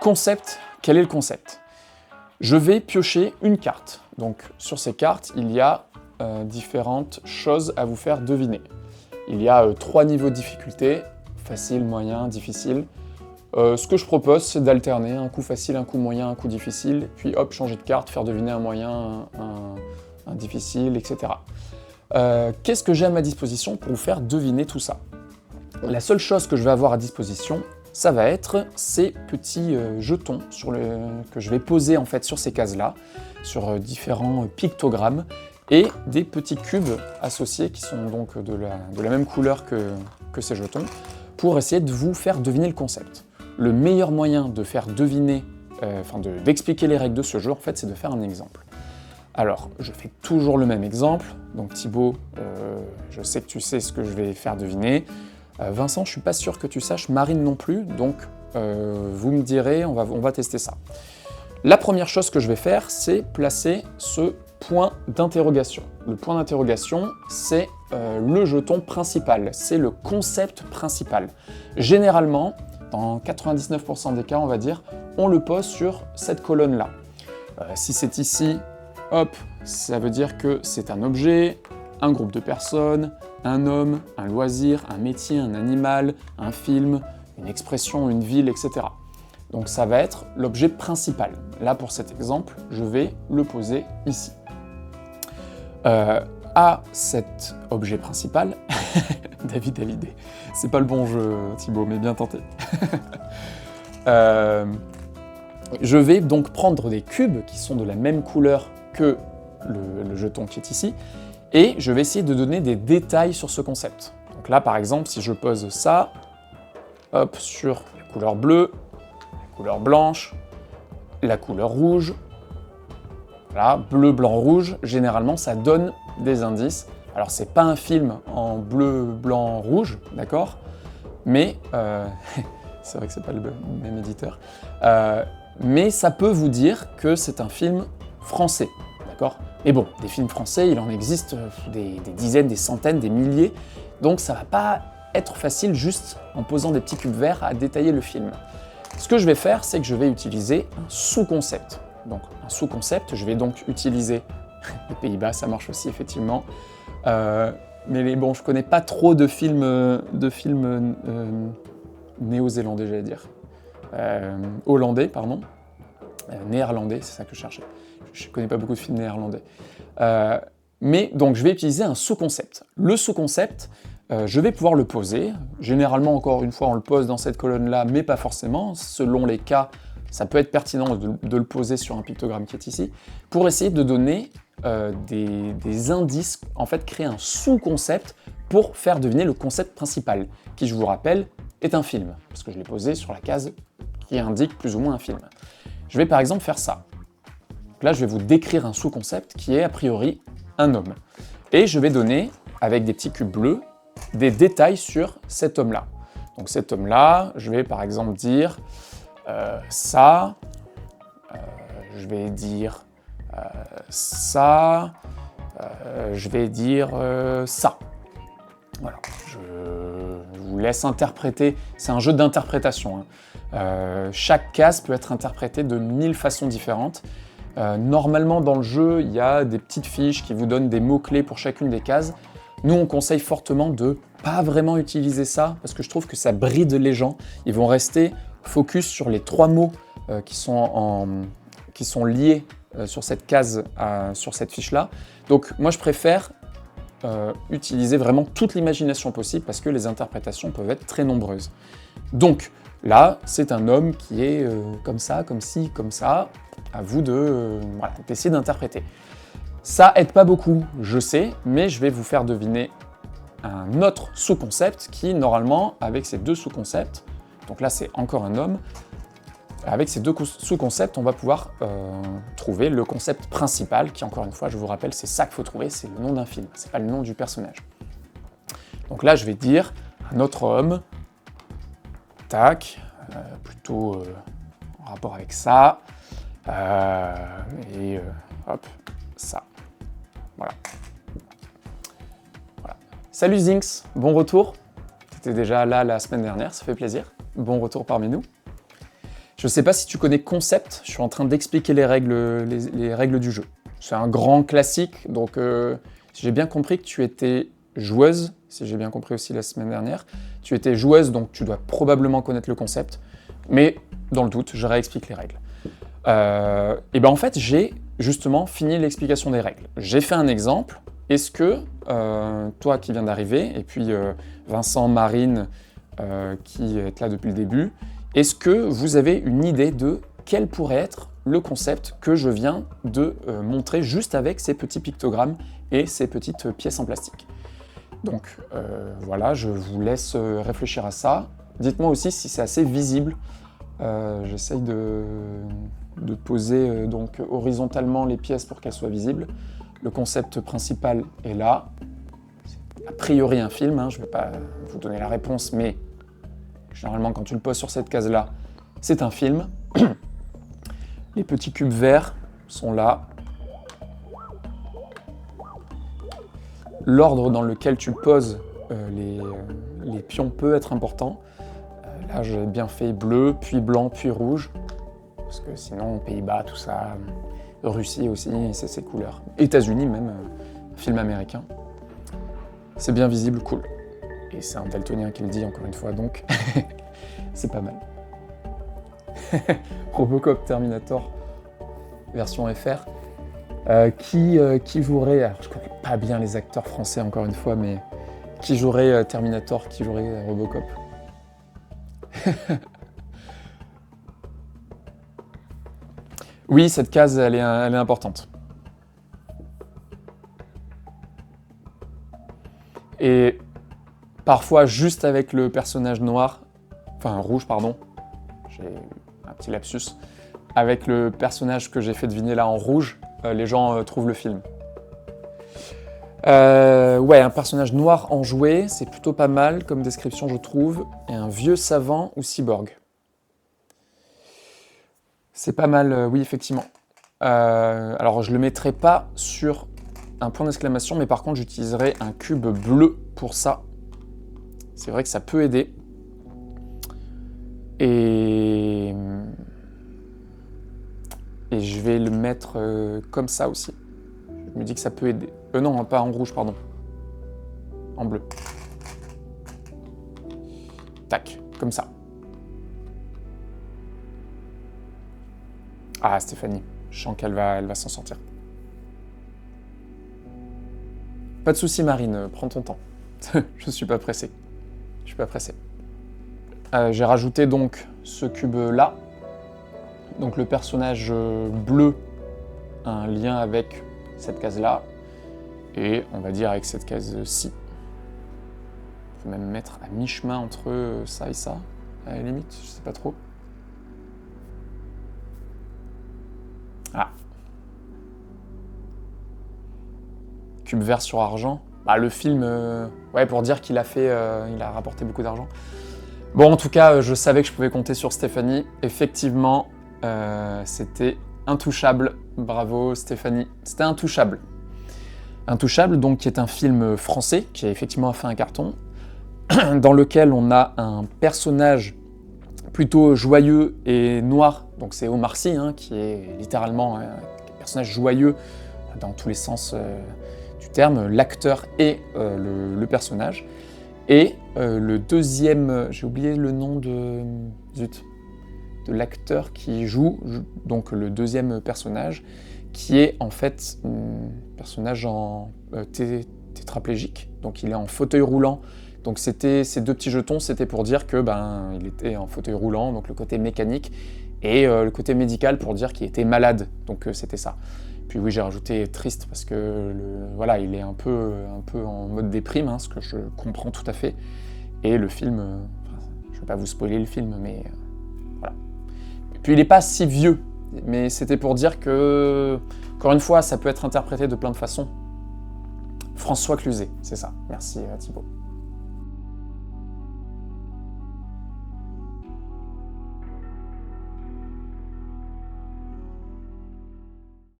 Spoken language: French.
Concept, quel est le concept? Je vais piocher une carte. Donc sur ces cartes, il y a différentes choses à vous faire deviner. Il y a 3 niveaux de difficulté, facile, moyen, difficile. Ce que je propose, c'est d'alterner un coup facile, un coup moyen, un coup difficile, puis hop, changer de carte, faire deviner un moyen, un difficile, etc. Qu'est-ce que j'ai à ma disposition pour vous faire deviner tout ça? La seule chose que je vais avoir à disposition, ça va être ces petits jetons que je vais poser en fait sur ces cases-là, sur différents pictogrammes, et des petits cubes associés qui sont donc de la même couleur que ces jetons, pour essayer de vous faire deviner le concept. Le meilleur moyen de faire deviner, d'expliquer les règles de ce jeu, en fait, c'est de faire un exemple. Alors, je fais toujours le même exemple. Donc Thibaut, je sais que tu sais ce que je vais faire deviner. Vincent, je suis pas sûr que tu saches, Marine non plus, donc vous me direz, on va tester ça. La première chose que je vais faire, c'est placer ce point d'interrogation. Le point d'interrogation, c'est le jeton principal, c'est le concept principal. Généralement, dans 99% des cas, on va dire, on le pose sur cette colonne-là. Si c'est ici, hop, ça veut dire que c'est un objet, un groupe de personnes, un homme, un loisir, un métier, un animal, un film, une expression, une ville, etc. Donc ça va être l'objet principal. Là, pour cet exemple, je vais le poser ici. À cet objet principal, David Hallyday, c'est pas le bon jeu Thibaut, mais bien tenté. Je vais donc prendre des cubes qui sont de la même couleur que le jeton qui est ici, et je vais essayer de donner des détails sur ce concept. Donc là, par exemple, si je pose ça, hop, sur la couleur bleue, la couleur blanche, la couleur rouge, voilà, bleu, blanc, rouge, généralement, ça donne des indices. Alors, c'est pas un film en bleu, blanc, rouge, d'accord? Mais, c'est vrai que c'est pas le même éditeur, mais ça peut vous dire que c'est un film français, d'accord? Mais bon, des films français, il en existe des dizaines, des centaines, des milliers, donc ça va pas être facile juste en posant des petits cubes verts à détailler le film. Ce que je vais faire, c'est que je vais utiliser un sous-concept. Donc un sous-concept, je vais donc utiliser les Pays-Bas, ça marche aussi effectivement, mais bon, je connais pas trop de films néo-zélandais, j'allais dire, hollandais, pardon, néerlandais, c'est ça que je cherchais. Je connais pas beaucoup de films néerlandais. Mais donc, je vais utiliser un sous-concept. Le sous-concept, je vais pouvoir le poser. Généralement, encore une fois, on le pose dans cette colonne-là, mais pas forcément. Selon les cas, ça peut être pertinent de le poser sur un pictogramme qui est ici, pour essayer de donner des indices, en fait, créer un sous-concept pour faire deviner le concept principal, qui, je vous rappelle, est un film, parce que je l'ai posé sur la case qui indique plus ou moins un film. Je vais par exemple faire ça. Là, je vais vous décrire un sous-concept qui est a priori un homme. Et je vais donner, avec des petits cubes bleus, des détails sur cet homme-là. Donc cet homme-là, je vais par exemple dire ça, je vais dire ça, je vais dire ça. Voilà, je vous laisse interpréter, c'est un jeu d'interprétation, hein. Chaque case peut être interprétée de 1000 façons différentes. Normalement dans le jeu, il y a des petites fiches qui vous donnent des mots-clés pour chacune des cases. Nous, on conseille fortement de pas vraiment utiliser ça, parce que je trouve que ça bride les gens. Ils vont rester focus sur les 3 mots qui sont liés sur cette case, sur cette fiche-là. Donc moi, je préfère utiliser vraiment toute l'imagination possible, parce que les interprétations peuvent être très nombreuses. Donc là, c'est un homme qui est comme ça, comme ci, comme ça. À vous d'essayer d'interpréter. Ça aide pas beaucoup, je sais, mais je vais vous faire deviner un autre sous-concept qui, normalement, avec ces 2 sous-concepts, donc là c'est encore un homme, avec ces 2 sous-concepts, on va pouvoir trouver le concept principal, qui encore une fois, je vous rappelle, c'est ça qu'il faut trouver, c'est le nom d'un film, c'est pas le nom du personnage. Donc là, je vais dire un autre homme, tac, plutôt en rapport avec ça, hop, ça. Voilà. Salut Zinx, bon retour. T'étais déjà là la semaine dernière, ça fait plaisir. Bon retour parmi nous. Je ne sais pas si tu connais Concept, je suis en train d'expliquer les règles du jeu. C'est un grand classique, donc si j'ai bien compris que tu étais joueuse, si j'ai bien compris aussi la semaine dernière, tu étais joueuse, donc tu dois probablement connaître le concept, mais dans le doute, je réexplique les règles. Et ben en fait, j'ai justement fini l'explication des règles. J'ai fait un exemple. Est-ce que toi qui viens d'arriver, et puis Vincent, Marine, qui est là depuis le début, est-ce que vous avez une idée de quel pourrait être le concept que je viens de montrer juste avec ces petits pictogrammes et ces petites pièces en plastique? Donc voilà, je vous laisse réfléchir à ça. Dites-moi aussi si c'est assez visible. J'essaye de poser donc horizontalement les pièces pour qu'elles soient visibles. Le concept principal est là. C'est a priori un film, hein, je ne vais pas vous donner la réponse, mais généralement quand tu le poses sur cette case-là, c'est un film. Les petits cubes verts sont là. L'ordre dans lequel tu poses les pions peut être important. Là, j'ai bien fait bleu, puis blanc, puis rouge. Parce que sinon, Pays-Bas, tout ça, Russie aussi, c'est ces couleurs. États-Unis même, film américain. C'est bien visible, cool. Et c'est un daltonien qui le dit, encore une fois, donc c'est pas mal. Robocop Terminator, version FR. Qui jouerait, alors je connais pas bien les acteurs français, encore une fois, mais qui jouerait Terminator, qui jouerait Robocop? Oui, cette case, elle est importante. Et parfois, juste avec le personnage noir, enfin rouge, pardon, j'ai un petit lapsus, avec le personnage que j'ai fait deviner là en rouge, les gens trouvent le film. Ouais, un personnage noir en jouet, c'est plutôt pas mal comme description, je trouve. Et un vieux savant ou cyborg. C'est pas mal, oui, effectivement. Alors, je le mettrai pas sur un point d'exclamation, mais par contre, j'utiliserai un cube bleu pour ça. C'est vrai que ça peut aider. Et je vais le mettre comme ça aussi. Je me dis que ça peut aider. Non, pas en rouge, pardon. En bleu. Tac, comme ça. Ah, Stéphanie, je sens qu'elle va s'en sortir. Pas de souci, Marine, prends ton temps. Je suis pas pressé. Je suis pas pressé. J'ai rajouté donc ce cube-là. Donc le personnage bleu a un lien avec cette case-là. Et on va dire avec cette case-ci. On peut même mettre à mi-chemin entre ça et ça, à la limite, je sais pas trop. Ah. Cube vert sur argent. Bah, le film, ouais, pour dire qu'il a rapporté beaucoup d'argent. Bon, en tout cas, je savais que je pouvais compter sur Stéphanie. Effectivement, c'était intouchable. Bravo, Stéphanie. C'était intouchable. Intouchable, donc, qui est un film français, qui a effectivement fait un carton, dans lequel on a un personnage plutôt joyeux et noir. Donc c'est Omar Sy, hein, qui est littéralement un personnage joyeux dans tous les sens du terme, l'acteur et le personnage. Et le deuxième, j'ai oublié le nom de l'acteur qui joue, donc le deuxième personnage, qui est en fait un personnage en tétraplégique, donc il est en fauteuil roulant. Donc c'était ces deux petits jetons, c'était pour dire que il était en fauteuil roulant, donc le côté mécanique, et le côté médical pour dire qu'il était malade. Donc c'était ça. Puis oui, j'ai rajouté triste parce que voilà, il est un peu en mode déprime, hein, ce que je comprends tout à fait. Et le film, je ne vais pas vous spoiler le film, mais voilà. Et puis il n'est pas si vieux, mais c'était pour dire que, encore une fois, ça peut être interprété de plein de façons. François Cluzet, c'est ça. Merci Thibaut.